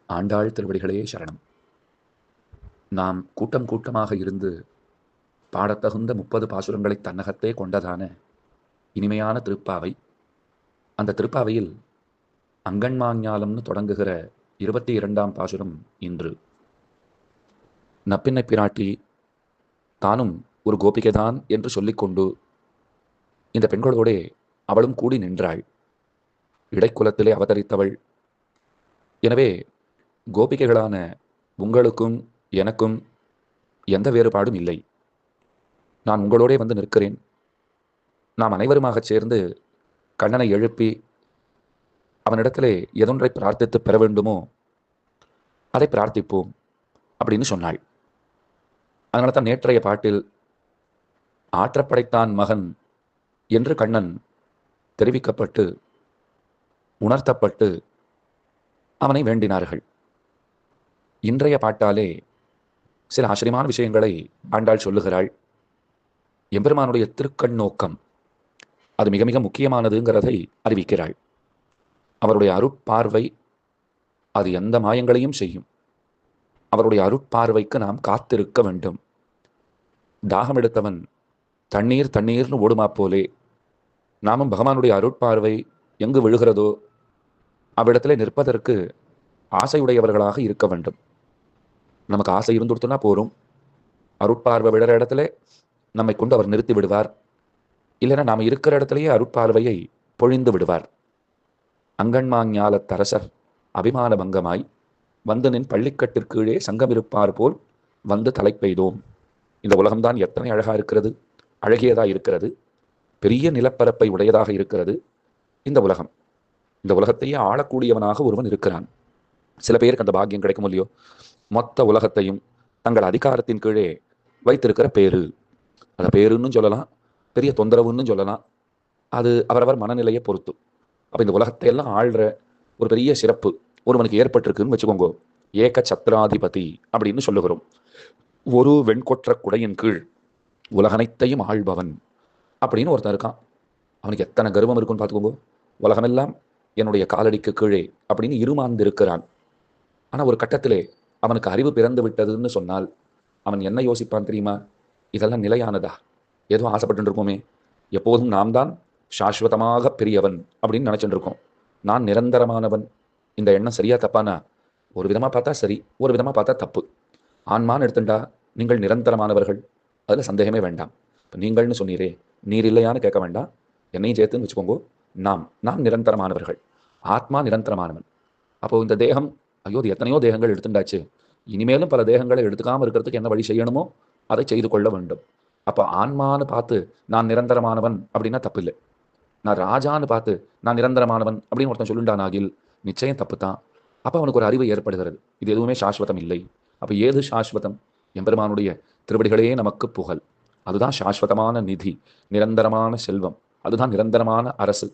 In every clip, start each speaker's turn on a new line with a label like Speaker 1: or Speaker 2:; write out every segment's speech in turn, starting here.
Speaker 1: ஆண்டாள் திருவடிகளே சரணம். நாம் கூட்டம் கூட்டமாக இருந்து பாடத்தகுந்த 30 பாசுரங்களை தன்னகத்தே கொண்டதான இனிமையான திருப்பாவை. அந்த திருப்பாவையில் அங்கண்மாஞாலம்னு தொடங்குகிற 22ஆம் பாசுரம் இன்று. நப்பின்னை பிராட்டி தானும் ஒரு கோபிகைதான் என்று சொல்லிக்கொண்டு இந்த பெண்களோடே அவளும் கூடி நின்றாள். இடைக்குலத்திலே அவதரித்தவள். எனவே கோபிகைகளான உங்களுக்கும் எனக்கும் எந்த வேறுபாடும் இல்லை. நான் உங்களோடே வந்து நிற்கிறேன். நாம் அனைவருமாக சேர்ந்து கண்ணனை எழுப்பி அவனிடத்திலே எதொன்றை பிரார்த்தித்து பெற வேண்டுமோ அதை பிரார்த்திப்போம் அப்படின்னு சொன்னாள். அதனால தான் நேற்றைய பாட்டில் ஆற்றப்படைத்தான் மகன் என்று கண்ணன் தெரிவிக்கப்பட்டு உணர்த்தப்பட்டு அவனை வேண்டினார்கள். இன்றைய பாட்டாலே சில ஆச்சரியமான விஷயங்களை ஆண்டாள் சொல்லுகிறாள். எம்பெருமானுடைய திருக்கண் நோக்கம் அது மிக மிக முக்கியமானதுங்கிறதை அறிவிக்கிறாள். அவருடைய அருட்பார்வை அது எந்த மாயங்களையும் செய்யும். அவருடைய அருட்பார்வைக்கு நாம் காத்திருக்க வேண்டும். தாகம் எடுத்தவன் தண்ணீர் தண்ணீர்னு ஓடுமா போலே நாமும் பகவானுடைய அருட்பார்வை எங்கு விழுகிறதோ அவ்விடத்திலே நிற்பதற்கு ஆசையுடையவர்களாக இருக்க வேண்டும். நமக்கு ஆசை இருந்துடுத்துனா போரும். அருட்பார்வை விழுற இடத்துல நம்மை கொண்டு அவர் நிறுத்தி விடுவார். இல்லைன்னா நாம் இருக்கிற இடத்திலேயே அருட்பார்வையை பொழிந்து விடுவார். அங்கண்மாஞாலத்தரசர் அபிமான பங்கமாய் வந்து நின் பள்ளிக்கட்டிற்கீழே சங்கமிருப்பார் போல் வந்து தலை பெய்தோம். இந்த உலகம்தான் எத்தனை அழகா இருக்கிறது, அழகியதா இருக்கிறது, பெரிய நிலப்பரப்பை உடையதாக இருக்கிறது இந்த உலகம். இந்த உலகத்தையே ஆளக்கூடியவனாக ஒருவன் இருக்கிறான். சில பேருக்கு அந்த பாக்கியம் கிடைக்கும் இல்லையோ, மொத்த உலகத்தையும் தங்கள் அதிகாரத்தின் கீழே வைத்திருக்கிற பேரு. அந்த பேருன்னு சொல்லலாம், பெரிய தொந்தரவுன்னு சொல்லலாம். அது அவரவர் மனநிலையை பொறுத்து. அப்ப இந்த உலகத்தை எல்லாம் ஆள்ற ஒரு பெரிய சிறப்பு ஒருவனுக்கு ஏற்பட்டிருக்குன்னு வச்சுக்கோங்க. ஏக சத்ராதிபதி அப்படின்னு சொல்லுகிறோம். ஒரு வெண்கொற்ற குடையின் கீழ் உலகனைத்தையும் ஆள்பவன் அப்படின்னு ஒருத்தன் இருக்கான். அவனுக்கு எத்தனை கர்வம் இருக்குன்னு பார்த்துக்கோங்க. உலகமெல்லாம் என்னுடைய காலடிக்கு கீழே அப்படின்னு இருமாந்து இருக்கிறான். ஆனா ஒரு கட்டத்திலே அவனுக்கு அறிவு பிறந்து விட்டதுன்னு சொன்னால் அவன் என்ன யோசிப்பான் தெரியுமா? இதெல்லாம் நிலையானதா? ஏதோ ஆசைப்பட்டு இருக்கோமே, எப்போதும் நாம் தான் சாஸ்வதமாக பெரியவன் அப்படின்னு நினைச்சுட்டு இருக்கோம். நான் நிரந்தரமானவன். இந்த எண்ணம் சரியா தப்பானா? ஒரு விதமா பார்த்தா சரி, ஒரு விதமா பார்த்தா தப்பு. ஆன்மான்னு எடுத்துட்டா நீங்கள் நிரந்தரமானவர்கள், அதுல சந்தேகமே வேண்டாம். இப்போ நீங்கள்னு சொன்னீரே, நீர் இல்லையான்னு கேட்க வேண்டாம், என்னையும் சேர்த்துன்னு வச்சுக்கோங்க. நாம் நிரந்தரமானவர்கள், ஆத்மா நிரந்தரமானவன். அப்போ இந்த தேகம், ஐயோ இது எத்தனையோ தேகங்கள் எடுத்துட்டாச்சு, இனிமேலும் பல தேகங்களை எடுத்துக்காம இருக்கிறதுக்கு என்ன வழி செய்யணுமோ அதை செய்து கொள்ள வேண்டும். அப்போ ஆன்மான்னு பார்த்து நான் நிரந்தரமானவன் அப்படின்னா தப்பு இல்லை. நான் ராஜான்னு பார்த்து நான் நிரந்தரமானவன் அப்படின்னு ஒருத்தன் சொல்லுண்டானாகில் நிச்சயம் தப்பு தான். அப்போ அவனுக்கு ஒரு அறிவு ஏற்படுகிறது, இது எதுவுமே சாஸ்வதம் இல்லை. அப்போ ஏது சாஸ்வதம்? எம்பெருமானுடைய திருவடிகளே நமக்கு புகழ். அதுதான் சாஸ்வதமான நிதி, நிரந்தரமான செல்வம், அதுதான் நிரந்தரமான அரசு.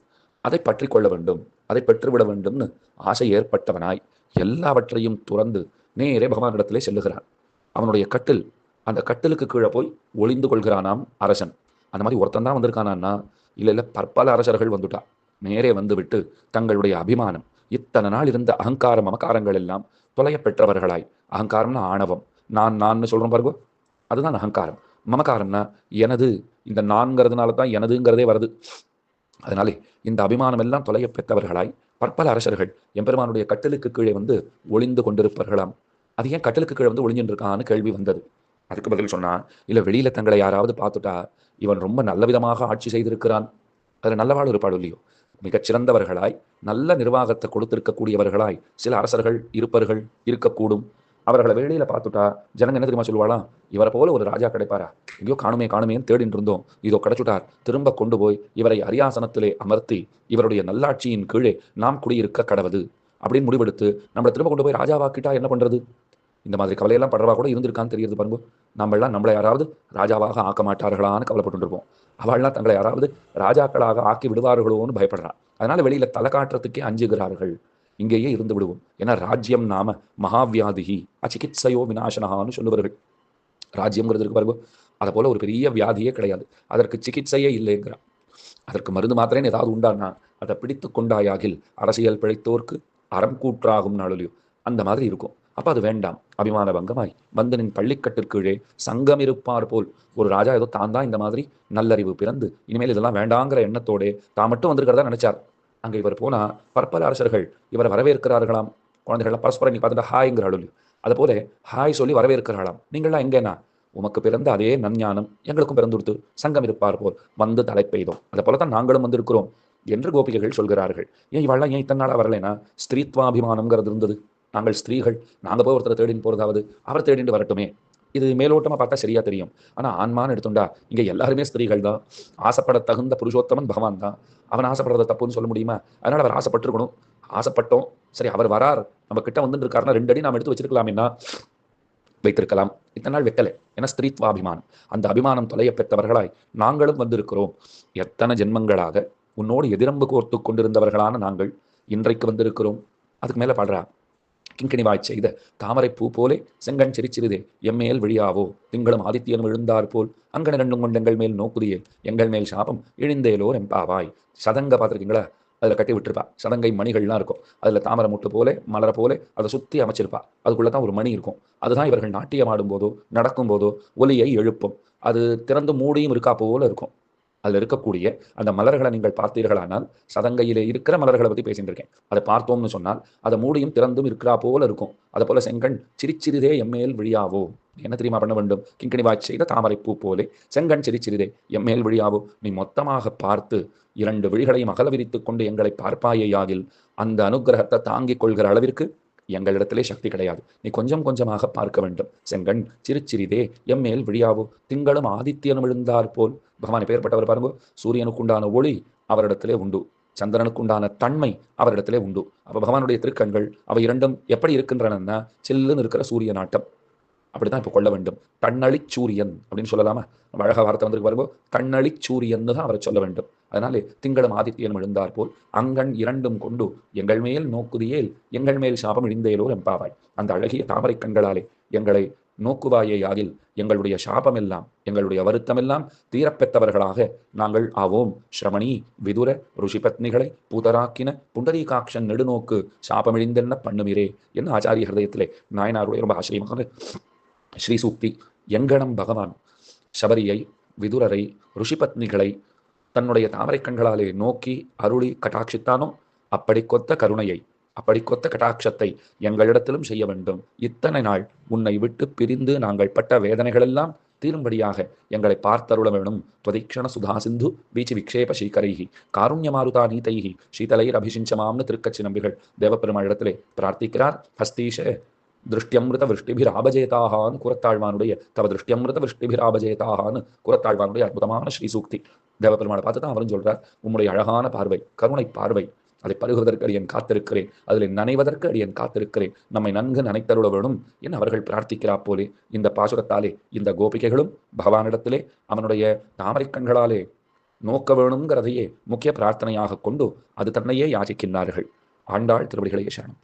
Speaker 1: அதை பற்றி கொள்ள வேண்டும், அதை பெற்றுவிட வேண்டும்னு ஆசை ஏற்பட்டவனாய் எல்லாவற்றையும் துறந்து நேரே பகவானிடத்திலே செல்லுகிறான். அவனுடைய கட்டில், அந்த கட்டிலுக்கு கீழே போய் ஒளிந்து கொள்கிறானாம் அரசன். அந்த மாதிரி ஒருத்தன் தான் வந்திருக்கானா? இல்லை, பற்பல அரசர்கள் வந்துட்டா. நேரே வந்து விட்டு தங்களுடைய அபிமானம், இத்தனை நாள் இருந்த அகங்காரம் மமகாரங்கள் எல்லாம் தொலைய பெற்றவர்களாய். அகங்காரம்னா ஆணவம், நான் சொல்றோம் பாருங்க, அதுதான் அகங்காரம். மமகாரம்னா எனது, இந்த நான்கிறதுனால தான் எனதுங்கிறதே வருது. அதனாலே இந்த அபிமானம் எல்லாம் தொலைய பெற்றவர்களாய் பற்பல அரசர்கள் எம்பெருமானுடைய கட்டிலுக்கு கீழே வந்து ஒளிந்து கொண்டிருப்பார்களாம். அது ஏன் கட்டிலுக்கு கீழே வந்து ஒளிஞ்சுட்டு இருக்கான்னு கேள்வி வந்தது. அதுக்கு பதில் சொன்னா, இல்ல வெளியில தங்களை யாராவது பார்த்துட்டா இவன் ரொம்ப நல்ல விதமாக ஆட்சி செய்திருக்கிறான், அதுல நல்லவாள் இருப்பாடு இல்லையோ, மிகச்சிறந்தவர்களாய் நல்ல நிர்வாகத்தை கொடுத்திருக்கக்கூடியவர்களாய் சில அரசர்கள் இருப்பர்கள், இருக்கக்கூடும். அவர்களை வெளியில பார்த்துட்டா ஜனங்க என்ன தெரியுமா சொல்லுவாளாம்? இவரை போல ஒரு ராஜா கிடைப்பாரா? ஐயோ காணுமே காணுமேன்னு தேடிட்டு இருந்தோம், இதோ கிடைச்சுட்டார், திரும்ப கொண்டு போய் இவரை அரியாசனத்திலே அமர்த்தி இவருடைய நல்லாட்சியின் கீழே நாம் குடியிருக்க கடவுது அப்படின்னு முடிவெடுத்து நம்மளை திரும்ப கொண்டு போய் ராஜாவாக்கிட்டா என்ன பண்றது? இந்த மாதிரி கவலையெல்லாம் படுறவா கூட இருந்திருக்கான்னு தெரியுது பாருங்க. நம்மளாம் யாராவது ராஜாவாக ஆக்க மாட்டார்களான்னு கவலைப்பட்டு இருப்போம். அவள்லாம் தங்களை யாராவது ராஜாக்களாக ஆக்கி விடுவார்களோன்னு பயப்படுறான். அதனால வெளியில தலை காட்டுறதுக்கே அஞ்சுகிறார்கள். இங்கேயே இருந்து விடுவோம். ஏன்னா ராஜ்யம் நாம மகாவியாதிகி அச்சிகித்சையோ விநாசனகான்னு சொல்லுவார்கள். ராஜ்யம்ங்கிறது இருக்கு பாருங்க, அதை போல ஒரு பெரிய வியாதியே கிடையாது, அதற்கு சிகிச்சையே இல்லைங்கிறான். அதற்கு மருந்து மாத்திரேன்னு ஏதாவது உண்டானா அதை பிடித்து கொண்டாயாகில் அரசியல் பிழைத்தோர்க்கு அறம் கூற்றாகும் நாளிலையும். அந்த மாதிரி இருக்கும். அப்ப அது வேண்டாம். அபிமான பங்கமாய் வந்து நின் பள்ளிக்கட்டிற்கீழே சங்கம் இருப்பார் போல். ஒரு ராஜா ஏதோ தான் தான் இந்த மாதிரி நல்லறிவு பிறந்து இனிமேல் இதெல்லாம் வேண்டாங்கிற எண்ணத்தோடு தான் மட்டும் வந்திருக்கிறதா நினைச்சார். அங்க இவர் போனா பற்பல அரசர்கள் இவரை வரவேற்கிறார்களாம். குழந்தைகள்லாம் பரஸ்பரம் இன்னைக்கு பார்த்துட்டு ஹாய்ங்கிறாள். அது போல ஹாய் சொல்லி வரவேற்கிறாளாம். நீங்கள்லாம் எங்கேனா உமக்கு பிறந்த அதே நஞ்ஞானம் எங்களுக்கும் பிறந்து கொடுத்து சங்கம் இருப்பார் போல் வந்து தலை பெய்தோம். அதை போலத்தான் நாங்களும் வந்திருக்கிறோம் என்று கோபிகைகள் சொல்கிறார்கள். ஏன் இவெல்லாம் ஏன் இத்தனை நாளா வரலைன்னா ஸ்திரீத்வாபிமானம்ங்கிறது இருந்தது. நாங்கள் ஸ்திரீகள், நாங்க போய் ஒருத்தரை தேடின்னு போறதாவது அவர் தேடிட்டு வரட்டுமே. இது மேலோட்டமா பார்த்தா சரியா தெரியும். ஆனா ஆன்மான்னு எடுத்துண்டா இங்க எல்லாருமே ஸ்திரீகள் தான். ஆசைப்பட தகுந்த புருஷோத்தமன் பகவான் தான். அவன் ஆசைப்படுறத தப்புன்னு சொல்ல முடியுமா? அதனால அவர் ஆசைப்பட்டிருக்கணும். ஆசைப்பட்டோம். சரி அவர் வரார், நம்ம கிட்ட வந்துட்டு இருக்காருன்னா 2 அடி நாம் எடுத்து வச்சிருக்கலாம்னா வைத்திருக்கலாம். இத்தனை நாள் வைக்கலை. ஏன்னா ஸ்திரீத்வாபிமானம். அந்த அபிமானம் தொலைய பெற்றவர்களாய் நாங்களும் வந்திருக்கிறோம். எத்தனை ஜென்மங்களாக உன்னோடு எதிரம்பு கோர்த்து கொண்டிருந்தவர்களான நாங்கள் இன்றைக்கு வந்திருக்கிறோம். அதுக்கு மேல பாடுறா, கிங்கிணிவாய்ச் செய்த தாமரை பூ போலே செங்கண் சிரிச்சிருதே எம்மேல் விழியாவோ திங்களும் ஆதித்யனும் எழுந்தார் போல் அங்கன ரெண்டும் கொண்டு எங்கள் மேல் நோக்குதியே எங்கள் மேல் சாபம் இழிந்தேலோர் எம்பாவாய். சதங்க பார்த்துருக்கீங்களா? அதில் கட்டி விட்டுருப்பா. சதங்கை மணிகள்லாம் இருக்கும். அதில் தாமரை முட்டு போல மலரை போல அதை சுற்றி அமைச்சிருப்பா. அதுக்குள்ளே தான் ஒரு மணி இருக்கும். அதுதான் இவர்கள் நாட்டியம் ஆடும்போதோ நடக்கும்போதோ ஒலியை எழுப்பும். அது திறந்து மூடியும் இருக்கா போல இருக்கும். அதில் இருக்கக்கூடிய அந்த மலர்களை நீங்கள் பார்த்தீர்களானால், சதங்கையிலே இருக்கிற மலர்களை பற்றி பேசிட்டு இருக்கேன். அதை பார்த்தோம்னு சொன்னால் அதை மூடியும் திறந்தும் இருக்கிறா போல இருக்கும். அதை போல செங்கண் சிரிச்சிறிதே எம்மேல் விழியாவோ. என்ன தெரியுமா பண்ண வேண்டும்? கிங்கிணி வாய்ச் செய்த தாமரை பூ போலே செங்கண் சிரிச்சிறிதே எம்மேல் விழியாவோ. நீ மொத்தமாக பார்த்து 2 விழிகளையும் அகல விரித்துக் கொண்டு எங்களை பார்ப்பாயேயாகில் அந்த அனுகிரகத்தை தாங்கிக் கொள்கிற அளவிற்கு எங்களிடத்திலே சக்தி கிடையாது. நீ கொஞ்சம் கொஞ்சமாக பார்க்க வேண்டும். செங்கண் சிரிச்சிறிதே எம்மேல் விழியாவோ திங்களும் ஆதித்யனும் எழுந்தார் போல். பகவான் பெயர்பட்டவர் பாருங்க. சூரியனுக்கு உண்டான ஒளி அவரிடத்திலே உண்டு, சந்திரனுக்கு உண்டான தன்மை அவரிடத்திலே உண்டு. அப்ப பகவானுடைய திருக்கண்கள் அவை இரண்டும் எப்படி இருக்கின்றன? சில்லுன்னு இருக்கிற சூரிய நாட்டம். அப்படிதான் இப்ப கொள்ள வேண்டும். தன்னழி சூரியன் அப்படின்னு சொல்லலாமா? அழகா வார்த்தை வந்திருக்கு பாருங்க. தன்னழி சூரியன் தான் அவரை சொல்ல வேண்டும். அதனாலே திங்களும் ஆதித்யனும் எழுந்தார் போல் அங்கண் இரண்டும் கொண்டு எங்கள் மேல் நோக்குதியேல் எங்கள் மேல் சாபம் இழிந்தேலோ எம்பாவாய். அந்த அழகிய தாமரை கண்களாலே எங்களை நோக்குவாயே யாகில் எங்களுடைய சாபம் எல்லாம் எங்களுடைய வருத்தம் எல்லாம் தீரப்பெற்றவர்களாக நாங்கள் ஆவோம். ஸ்ரமணி விதுர ருஷி பத்னிகளை பூதராக்கின புண்டரீகாட்சன் நெடுநோக்கு சாபமிழிந்தென்ன பண்ணுமிரே என்ன ஆச்சாரிய ஹிருதயத்திலே நாயனாருடைய ரொம்ப ஆச்சரியமாக ஸ்ரீசூக்தி. எங்கனம் பகவான் சபரியை விதுரரை ருஷிபத்னிகளை தன்னுடைய தாமரை கண்களாலே நோக்கி அருளி கட்டாட்சித்தானோ அப்படி கொத்த கருணையை அப்படி கொத்த கட்டாட்சத்தை எங்களிடத்திலும் செய்ய வேண்டும். இத்தனை நாள் உன்னை விட்டு பிரிந்து நாங்கள் பட்ட வேதனைகளெல்லாம் தீரும்படியாக எங்களை பார்த்தருள வேணும். துவதீக்ஷண சுதா சிந்து வீச்சு விக்ஷேப சீக்கரைஹி காருண்யமாருதா நீதைஹி சீதலைர் அபிஷிஞ்சமாம்னு திருக்கட்சி நம்பிகள் தேவப்பெருமாளிடத்திலே பிரார்த்திக்கிறார். ஹஸ்தீஷ திருஷ்டியமிருத விருஷ்டிபிராபஜேதாகான்னு குரத்தாழ்வானுடைய தவ திருஷ்டியமிருத விருஷ்டிபிராபஜேதாகான்னு குரத்தாழ்வானுடைய அற்புதமான ஸ்ரீசூக்தி. தேவபெருமானை பார்த்து தான் அவரும் சொல்றார், உம்முடைய அழகான பார்வை, கருணை பார்வை, அதை பருகுவதற்கு அடியன் காத்திருக்கிறேன், அதில் நனைவதற்கு அடியன் காத்திருக்கிறேன், நம்மை நன்கு நனைத்தருள வேணும் என்று அவர்கள் பிரார்த்திக்கிறா போலே இந்த பாசுரத்தாலே இந்த கோபிகைகளும் பகவானிடத்திலே அவனுடைய தாமரை கண்களாலே நோக்க வேணுங்கிறதையே முக்கிய பிரார்த்தனையாக கொண்டு அது தன்னையே யாசிக்கின்றார்கள். ஆண்டாள் திருவடிகளே சரணம்.